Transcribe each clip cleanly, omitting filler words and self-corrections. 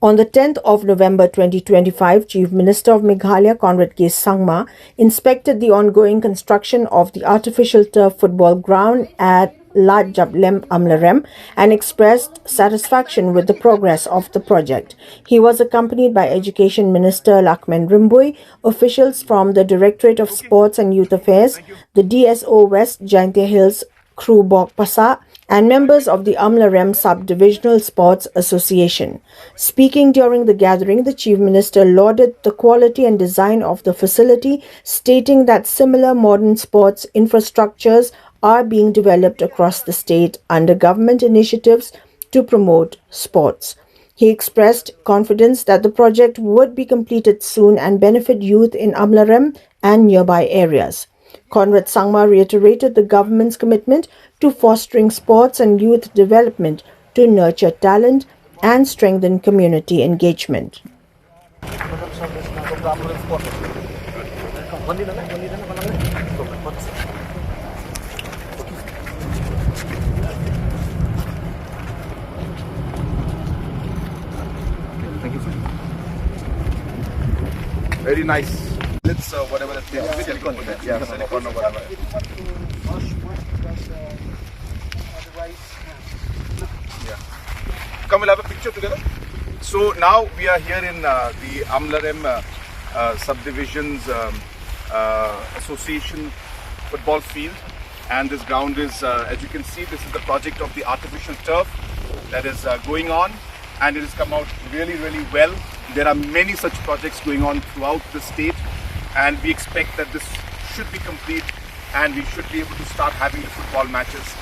On the 10th of November 2025, Chief Minister of Meghalaya Conrad K Sangma inspected the ongoing construction of the artificial turf football ground at Ladjaplem, Amlarem, and expressed satisfaction with the progress of the project. He was accompanied by Education Minister Ladjaplem, officials from the Directorate of Sports and Youth Affairs, the DSO West Jaintia Hills Krubok Pasa, and members of the Amlarem Sub-Divisional Sports Association. Speaking during the gathering, the Chief Minister lauded the quality and design of the facility, stating that similar modern sports infrastructures are being developed across the state under government initiatives to promote sports. He expressed confidence that the project would be completed soon and benefit youth in Amlarem and nearby areas. Conrad Sangma reiterated the government's commitment to fostering sports and youth development to nurture talent and strengthen community engagement. Thank you, sir. Very nice. Let's whatever it is. Silicone, yeah, silicone or whatever. Yeah. Come, we'll have a picture together. So now we are here in the Amlarem Subdivisions Association football field, and this ground is, as you can see, this is the project of the artificial turf that is going on, and it has come out really, really well. There are many such projects going on throughout the state, and we expect that this should be complete and we should be able to start having the football matches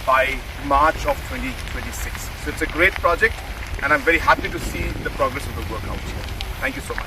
by March of 2026. So it's a great project, and I'm very happy to see the progress of the work out here. Thank you so much.